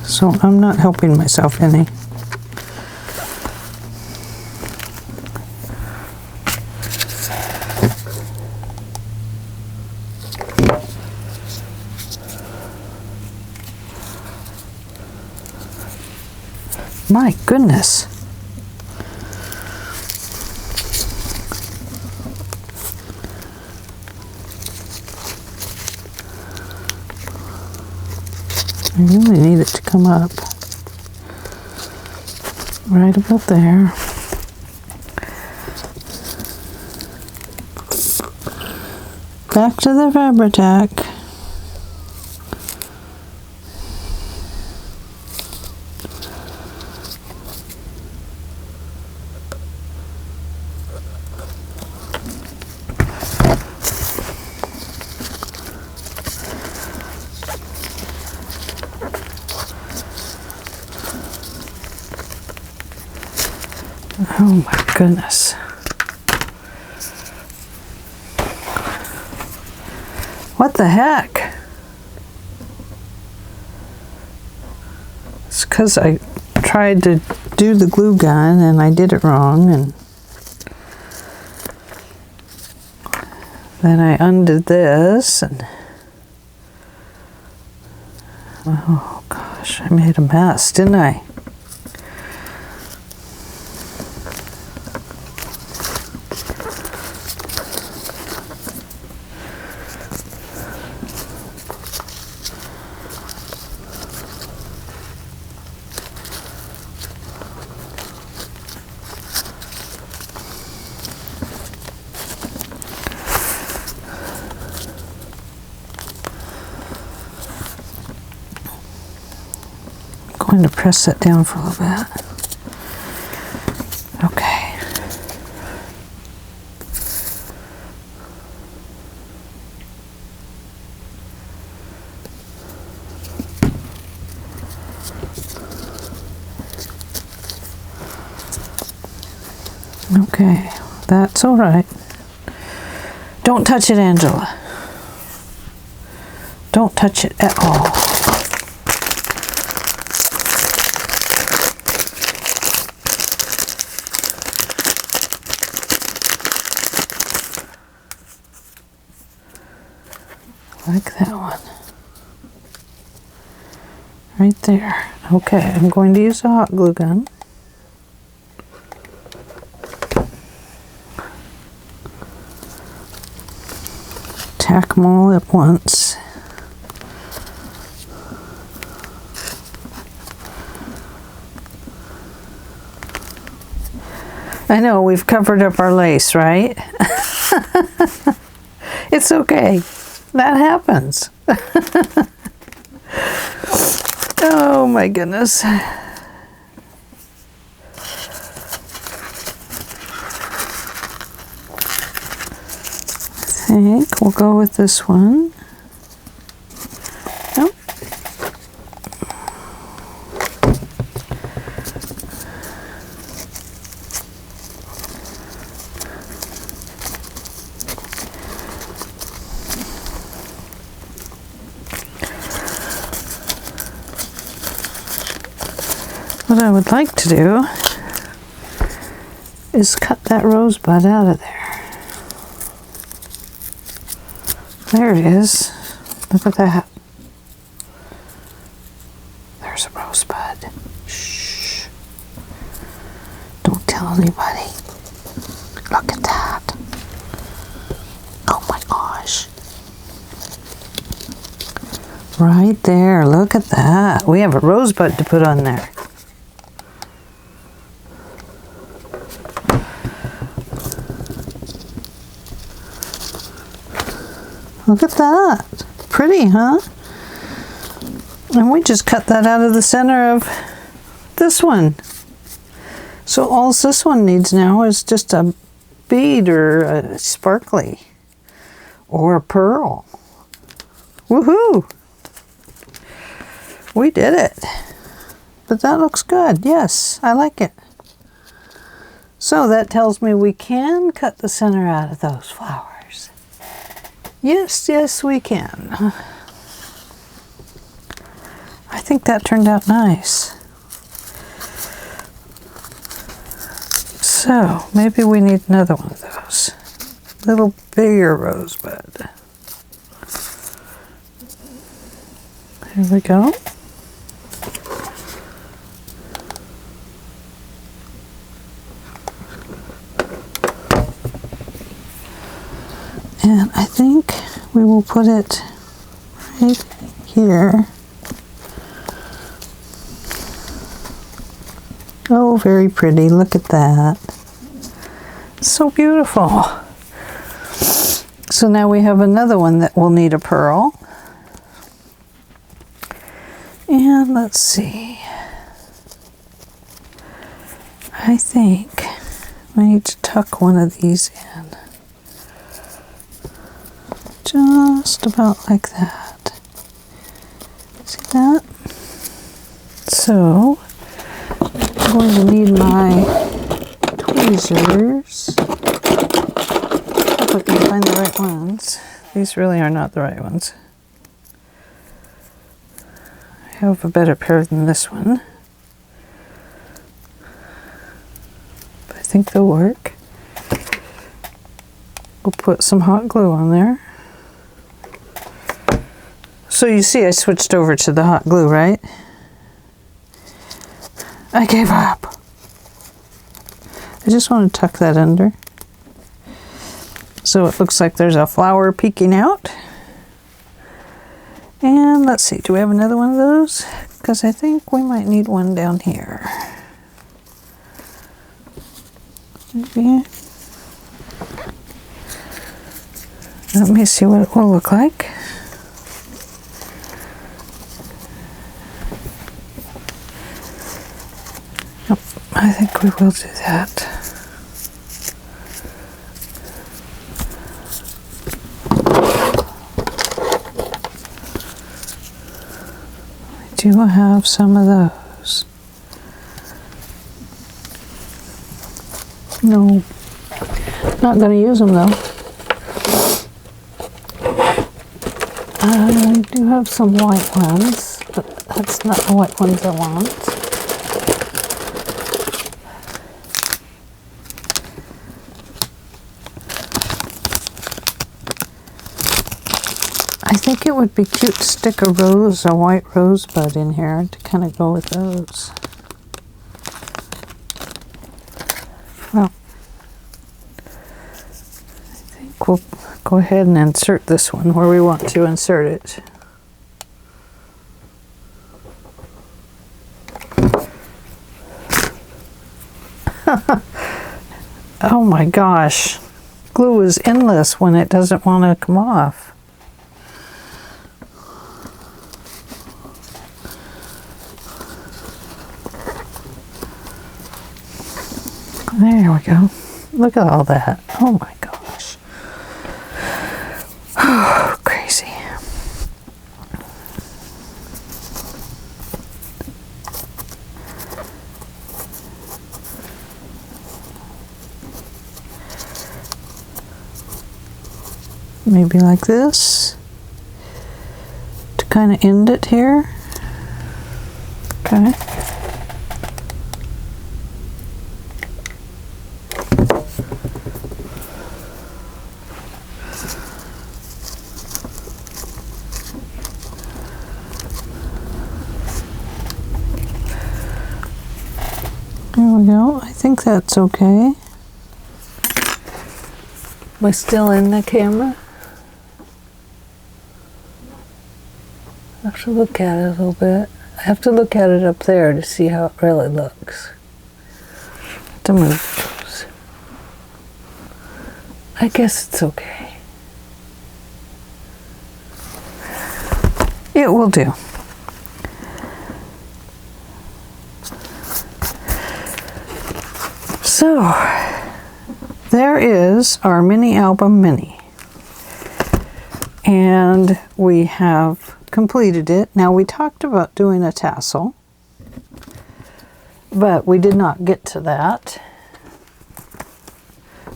Speaker 1: So I'm not helping myself any. My goodness. I really need it to come up right about there. Back to the Fabri-Tac. Oh my goodness. What the heck? It's because I tried to do the glue gun and I did it wrong, and then I undid this, and oh gosh, I made a mess, didn't I? I'm going to press that down for a little bit. Okay. Okay, that's all right. Don't touch it, Angela. Don't touch it at all. Like that one. Right there. Okay, I'm going to use a hot glue gun. Tack them all at once. I know, we've covered up our lace, right? It's okay. That happens. Oh my goodness. I think we'll go with this one. Nope. What I would like to do is cut that rosebud out of there. There it is. Look at that. There's a rosebud. Shh. Don't tell anybody. Look at that. Oh my gosh. Right there. Look at that. We have a rosebud to put on there. Look at that. Pretty, huh? And we just cut that out of the center of this one. So all this one needs now is just a bead or a sparkly or a pearl. Woohoo! We did it. But that looks good. Yes, I like it. So that tells me we can cut the center out of those flowers. Yes, yes, we can. I think that turned out nice. So, maybe we need another one of those. Little bigger rosebud. Here we go. And I think we will put it right here. Oh, very pretty. Look at that. So beautiful. So now we have another one that will need a pearl. And let's see. I think we need to tuck one of these in. Just about like that. See that? So, I'm going to need my tweezers. Hope I can find the right ones. These really are not the right ones. I have a better pair than this one. But I think they'll work. We'll put some hot glue on there. So you see I switched over to the hot glue, right? I gave up. I just want to tuck that under. So it looks like there's a flower peeking out. And let's see, do we have another one of those? Because I think we might need one down here. Maybe. Let me see what it will look like. Yep, I think we will do that. I do have some of those. No, not going to use them though. I do have some white ones, but that's not the white ones I want. I think it would be cute to stick a white rosebud in here to kind of go with those. Well, I think we'll go ahead and insert this one where we want to insert it. Oh my gosh, glue is endless when it doesn't want to come off. There we go. Look at all that. Oh my gosh. Oh, crazy. Maybe like this to kind of end it here. Okay. There we go. I think that's okay. Am I still in the camera? I have to look at it a little bit. I have to look at it up there to see how it really looks. To move those. I guess it's okay. It will do. So, there is our mini album mini. And we have completed it. Now we talked about doing a tassel, but we did not get to that.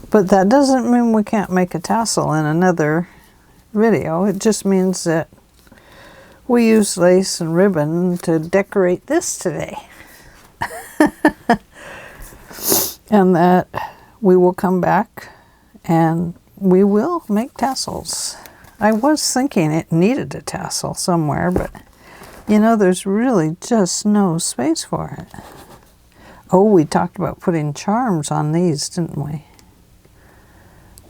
Speaker 1: But that doesn't mean we can't make a tassel in another video. It just means that we use lace and ribbon to decorate this today. And that we will come back and we will make tassels. I was thinking it needed a tassel somewhere, but you know, there's really just no space for it. Oh, we talked about putting charms on these, didn't we?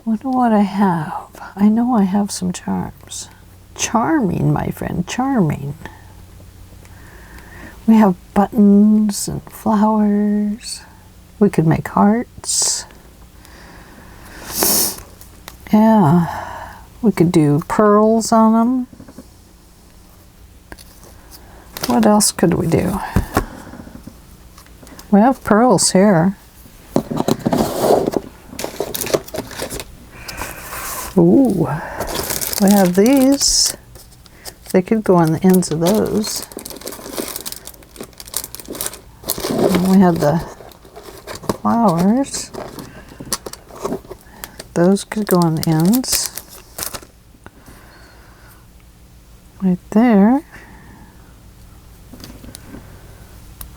Speaker 1: Wonder what I have. I know I have some charms. Charming, my friend, charming. We have buttons and flowers. We could make hearts. Yeah, we could do pearls on them. What else could we do? We have pearls here. Ooh, we have these. They could go on the ends of those. And we have the flowers. Those could go on the ends. Right there.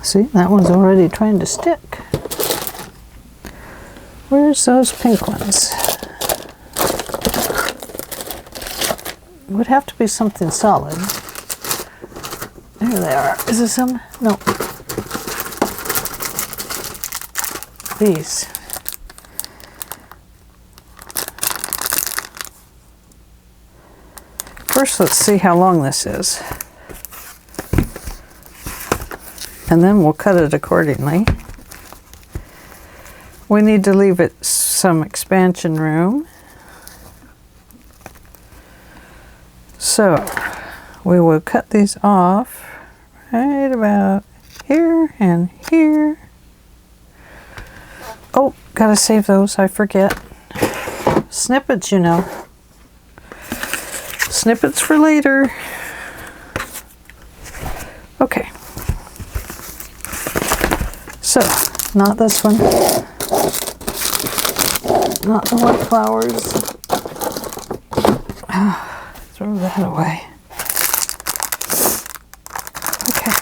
Speaker 1: See, that one's already trying to stick. Where's those pink ones? It would have to be something solid. There they are. Is this some? No. These. First, let's see how long this is. And then we'll cut it accordingly. We need to leave it some expansion room. So we will cut these off right about here and here. Oh, gotta save those, I forget. Snippets, you know. Snippets for later. Okay. So, not this one. Not the white flowers. Throw that away. Okay.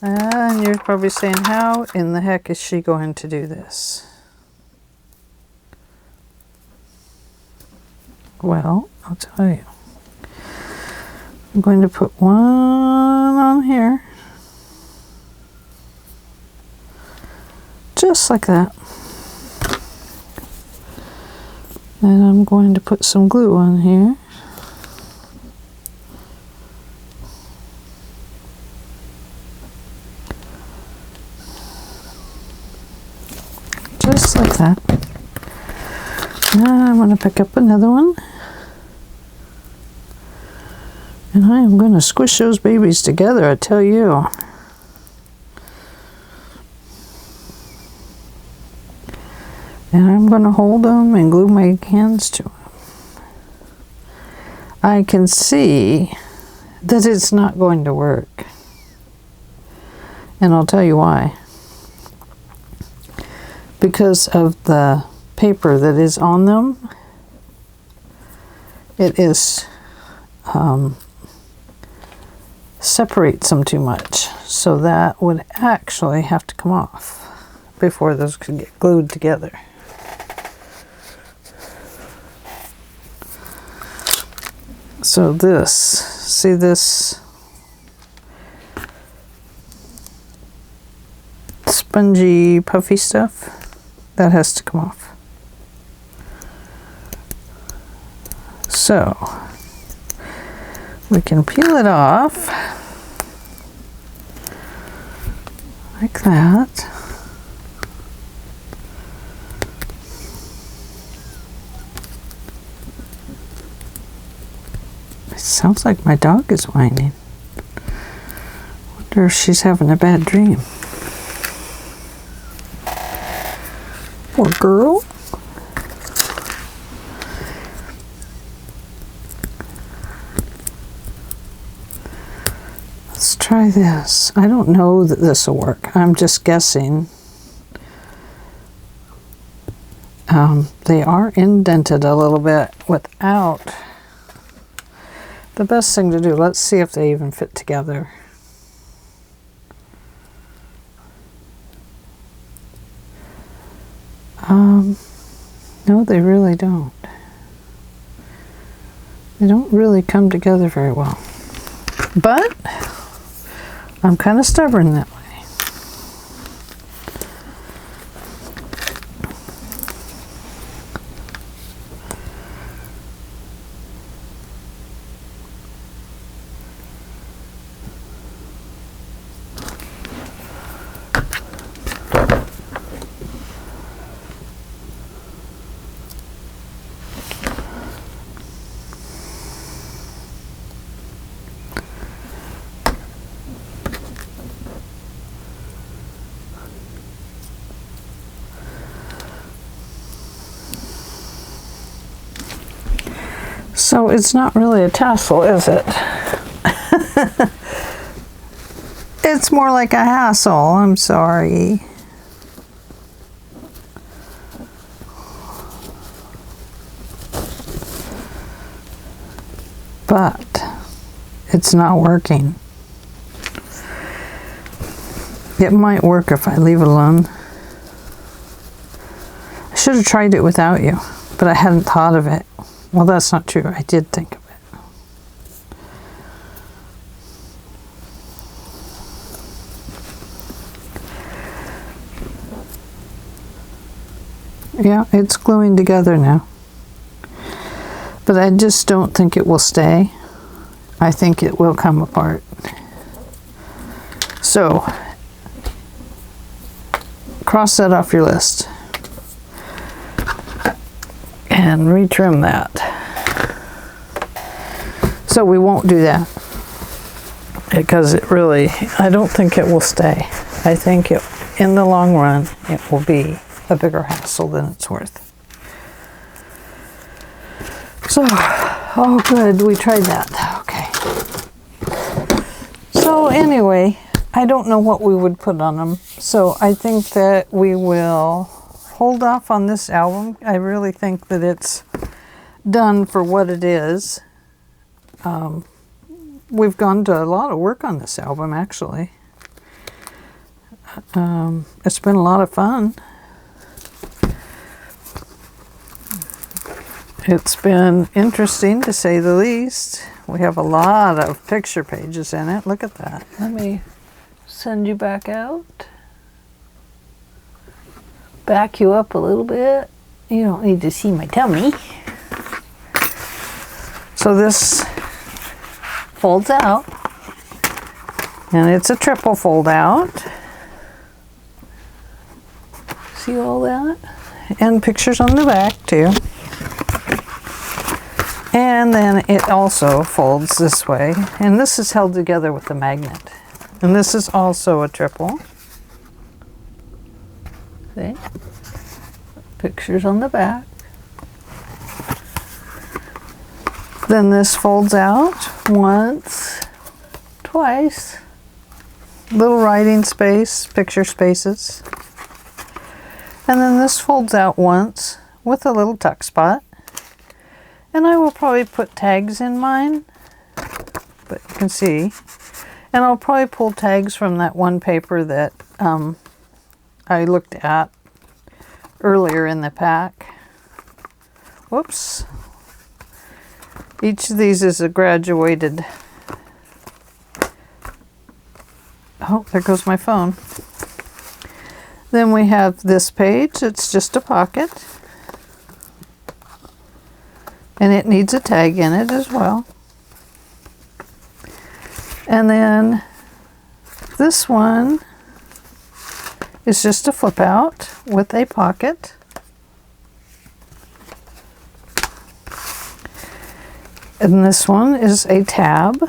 Speaker 1: And you're probably saying, how in the heck is she going to do this? Well, I'll tell you. I'm going to put one on here. Just like that. And I'm going to put some glue on here. Just like that. Now I'm going to pick up another one. And I am going to squish those babies together, I tell you. And I'm going to hold them and glue my hands to them. I can see that it's not going to work. And I'll tell you why. Because of the paper that is on them, it is separates them too much. So that would actually have to come off before those could get glued together. So this, see this spongy puffy stuff? That has to come off. So we can peel it off like that. It sounds like my dog is whining. Wonder if she's having a bad dream. Poor girl. Let's try this. I don't know that this will work. I'm just guessing. They are indented a little bit without. The best thing to do, let's see if they even fit together. No, they really don't. They don't really come together very well. But I'm kind of stubborn that way. So it's not really a tassel, is it? It's more like a hassle, I'm sorry. But it's not working. It might work if I leave it alone. I should have tried it without you, but I hadn't thought of it. Well, that's not true. I did think of it. Yeah, it's gluing together now. But I just don't think it will stay. I think it will come apart. So, cross that off your list. And retrim that. So we won't do that. Because it really, I don't think it will stay. I think it, in the long run, it will be a bigger hassle than it's worth. So, oh good, we tried that. Okay. So anyway, I don't know what we would put on them. So I think that we will hold off on this album. I really think that it's done for what it is. We've gone to a lot of work on this album, actually. It's been a lot of fun. It's been interesting, to say the least. We have a lot of picture pages in it. Look at that. Let me send you back out. Back you up a little bit. You don't need to see my tummy. So this folds out. And it's a triple fold out. See all that? And pictures on the back too. And then it also folds this way. And this is held together with a magnet. And this is also a triple. See? Pictures on the back. Then this folds out once, twice. Little writing space, picture spaces. And then this folds out once with a little tuck spot. And I will probably put tags in mine, but you can see. And I'll probably pull tags from that one paper that I looked at earlier in the pack. Whoops. Each of these is a graduated. Oh, there goes my phone. Then we have this page. It's just a pocket. And it needs a tag in it as well. And then this one is just a flip out with a pocket. And this one is a tab.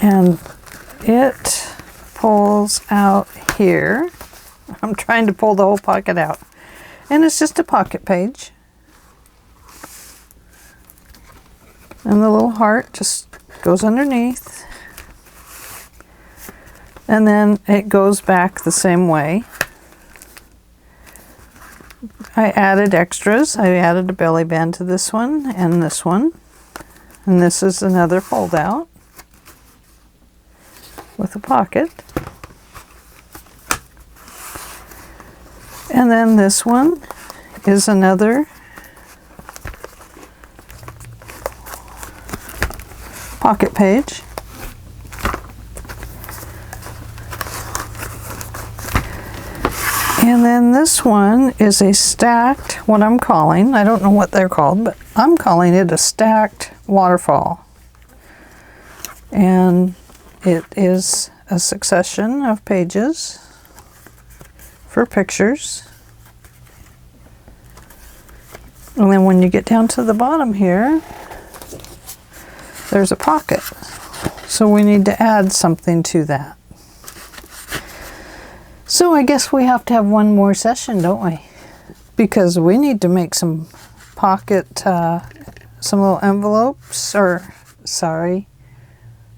Speaker 1: And it pulls out here. I'm trying to pull the whole pocket out. And it's just a pocket page. And the little heart just goes underneath. And then it goes back the same way. I added extras. I added a belly band to this one and this one. And this is another fold out with a pocket. And then this one is another pocket page. And then this one is a stacked, what I'm calling, I don't know what they're called, but I'm calling it a stacked waterfall. And it is a succession of pages for pictures. And then when you get down to the bottom here, there's a pocket. So we need to add something to that. So I guess we have to have one more session, don't we? Because we need to make some pocket, some little envelopes, or sorry,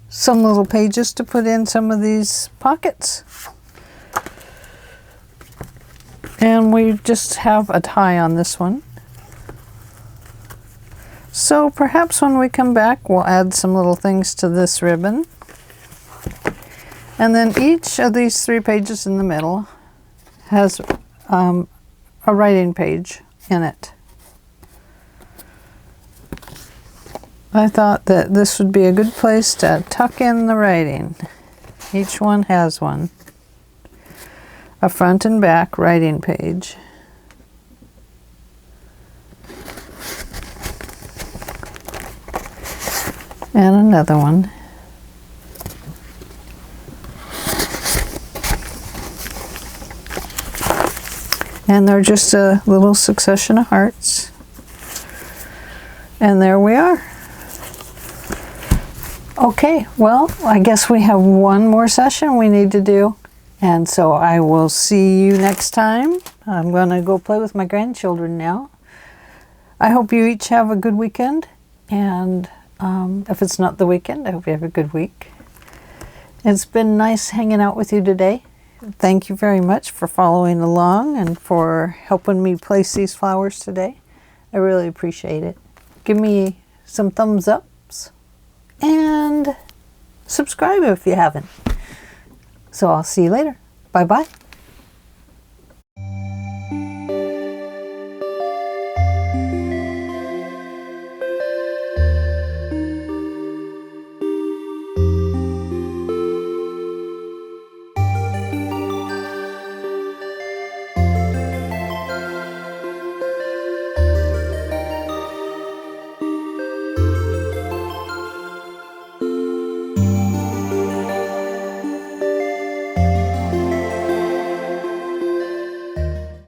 Speaker 1: some little pages to put in some of these pockets. And we just have a tie on this one. So perhaps when we come back, we'll add some little things to this ribbon. And then each of these 3 pages in the middle has a writing page in it. I thought that this would be a good place to tuck in the writing. Each one has one. A front and back writing page. And another one. And they're just a little succession of hearts. And there we are. Okay, well, I guess we have one more session we need to do. And so I will see you next time. I'm going to go play with my grandchildren now. I hope you each have a good weekend. And if it's not the weekend, I hope you have a good week. It's been nice hanging out with you today. Thank you very much for following along and for helping me place these flowers today. I really appreciate it. Give me some thumbs ups and subscribe if you haven't. So I'll see you later. Bye-bye.